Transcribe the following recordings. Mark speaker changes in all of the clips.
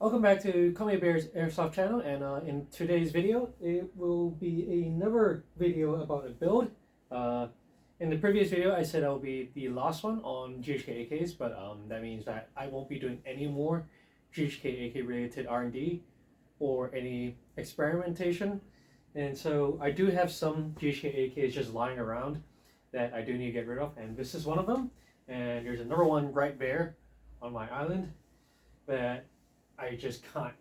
Speaker 1: Welcome back to Commiebear's Airsoft channel, and in today's video it will be another video about a build. In the previous video I said I'll be the last one on GHK AKs, but that means that I won't be doing any more GHK AK related R&D or any experimentation. And so I do have some GHK AKs just lying around that I do need to get rid of, and this is one of them. And there's another one right there on my island that I just can't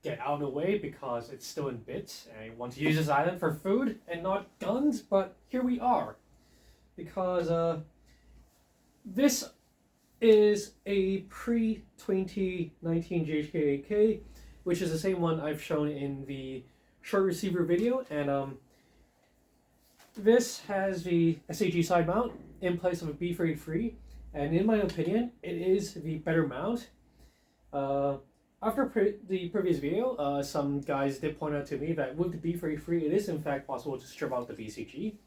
Speaker 1: get out of the way because it's still in bits, and I want to use this island for food and not guns, but here we are. Because this is a pre-2019 GHK AK, which is the same one I've shown in the short receiver video, and this has the FCG side mount in place of a B33, and in my opinion, it is the better mount. After the previous video, some guys did point out to me that with the B33, it is in fact possible to strip out the BCG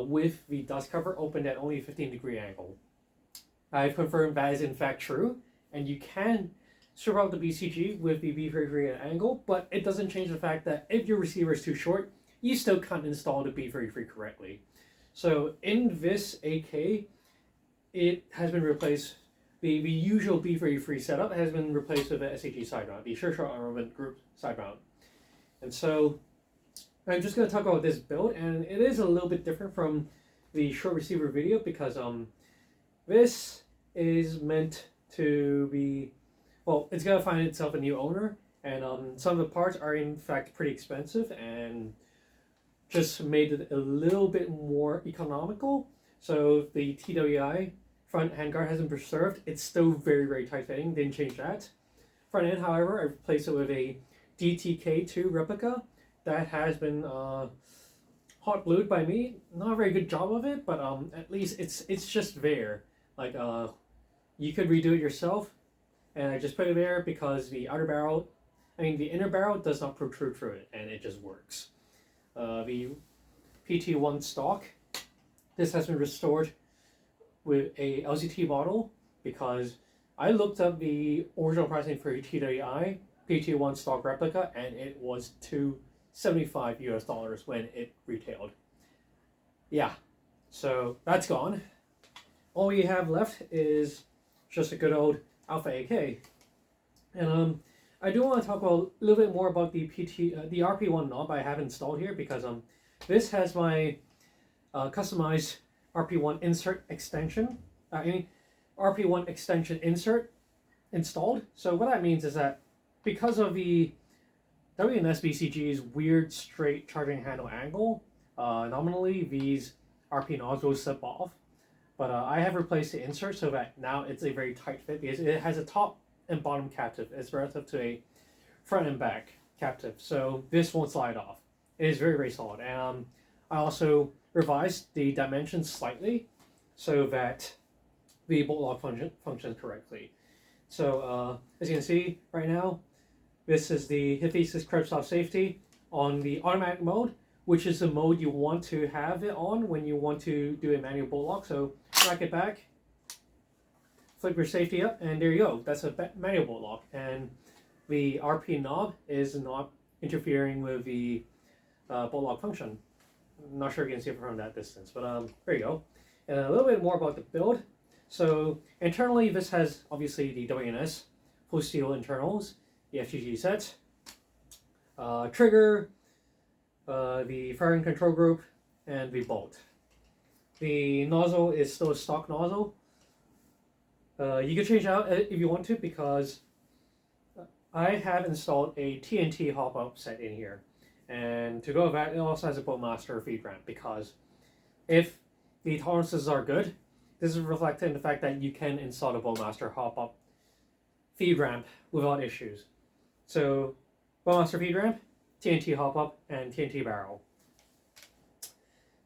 Speaker 1: with the dust cover opened at only a 15-degree angle. I've confirmed that is in fact true, and you can strip out the BCG with the B33 at an angle, but it doesn't change the fact that if your receiver is too short, you still can't install the B33 correctly. So in this AK, it has been replaced. The usual B33 setup has been replaced with the SAG side mount, the Sure Shot Armament Group side mount. And so I'm just going to talk about this build, and it is a little bit different from the short receiver video because this is meant to be, well, it's going to find itself a new owner, and some of the parts are in fact pretty expensive and just made it a little bit more economical. So the TWI front handguard hasn't preserved. It's still very, very tight fitting. Didn't change that. Front end, however, I replaced it with a DTK2 replica that has been hot glued by me. Not a very good job of it, but at least it's just there. Like you could redo it yourself, and I just put it there because the outer barrel, the inner barrel does not protrude through it, and it just works. The PT1 stock, this has been restored with a LCT model because I looked up the original pricing for a TWI PT1 stock replica, and it was $275 US when it retailed. Yeah, so that's gone. All we have left is just a good old Alpha AK. And I do want to talk a little bit more about the RP1 Knob I have installed here because this has my customized RP1 insert extension, RP1 extension insert installed. So what that means is that because of the WNS BCG's weird straight charging handle angle, nominally these RP knobs will slip off. But I have replaced the insert so that now it's a very tight fit because it has a top and bottom captive as relative to a front and back captive. So this won't slide off. It is very, very solid. And I also revised the dimensions slightly so that the bolt lock functions correctly. So as you can see right now, this is the hip thesis crouch stop safety on the automatic mode, which is the mode you want to have it on when you want to do a manual bolt lock. So rack it back, flip your safety up, and there you go. That's a manual bolt lock. And the RP knob is not interfering with the bolt lock function. I'm not sure you can see it from that distance, but there you go. And a little bit more about the build. So internally, this has obviously the WNS full steel internals, the FCG set, trigger, the firing control group, and the bolt. The nozzle is still a stock nozzle. You can change out if you want to because I have installed a TNT hop-up set in here. And to go with that, it also has a Bowmaster feed ramp because if the tolerances are good, this is reflected in the fact that you can install the Bowmaster hop-up feed ramp without issues. So Bowmaster feed ramp, TNT hop-up, and TNT barrel.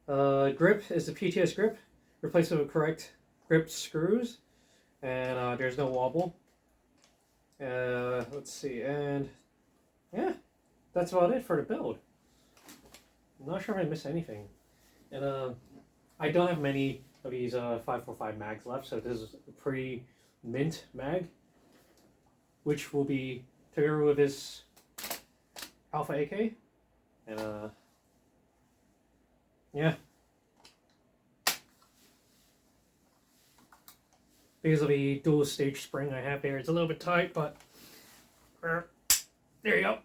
Speaker 1: Grip is the PTS grip, replaced with correct grip screws, and there's no wobble. Let's see, and yeah, that's about it for the build. I'm not sure if I missed anything. And I don't have many of these 545 mags left, so this is a pretty mint mag. which will be together with this Alpha AK, and yeah, because of the dual stage spring I have there, it's a little bit tight, but there you go.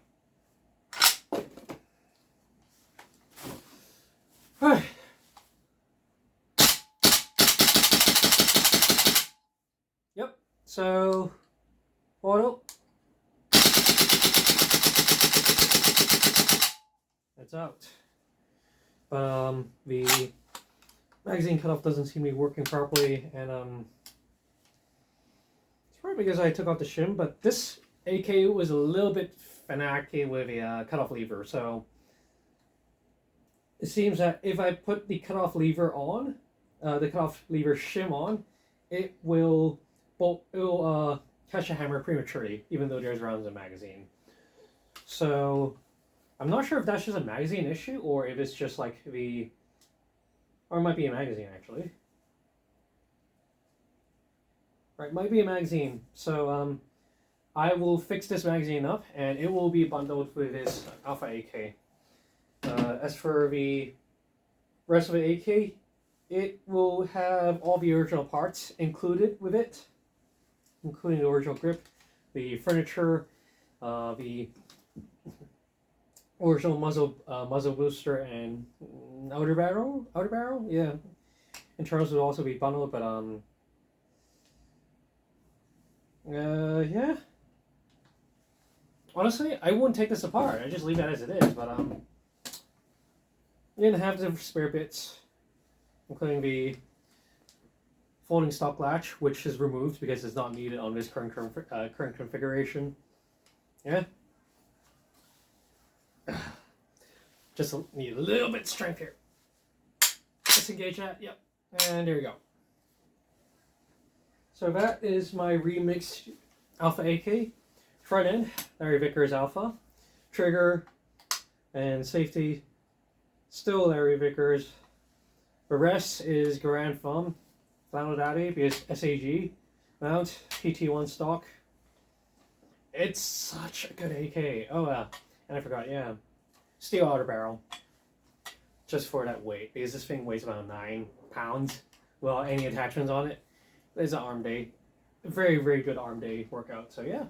Speaker 1: Yep, so auto. It's out. But the magazine cutoff doesn't seem to be working properly, and it's probably because I took out the shim, but this AK was a little bit finicky with a cutoff lever, so it seems that if I put the cutoff lever on, the cutoff lever shim on, it will catch a hammer prematurely, even though there's rounds in the magazine. So I'm not sure if that's just a magazine issue or if it's just like the, or it might be a magazine actually. Right, might be a magazine. So I will fix this magazine up and it will be bundled with this Alpha AK. As for the rest of the AK, it will have all the original parts included with it, including the original grip, the furniture, the original muzzle booster, and outer barrel, yeah. Internals would also be bundled, but yeah. Honestly, I wouldn't take this apart. I just leave it as it is, but you're gonna have the spare bits, including the folding stock latch, which is removed because it's not needed on this current configuration. Yeah. Just need a little bit of strength here. Disengage that. Yep. And there you go. So that is my remixed Alpha AK. Front end, Larry Vickers Alpha. Trigger and safety, still Larry Vickers. The rest is Garand foam, Flannel Daddy, because SAG. Mount, PT1 stock. It's such a good AK. Oh, and I forgot, yeah. Steel outer barrel. Just for that weight, because this thing weighs about 9 pounds. Well, any attachments on it. It's an arm day. Very, very good arm day workout. So, yeah.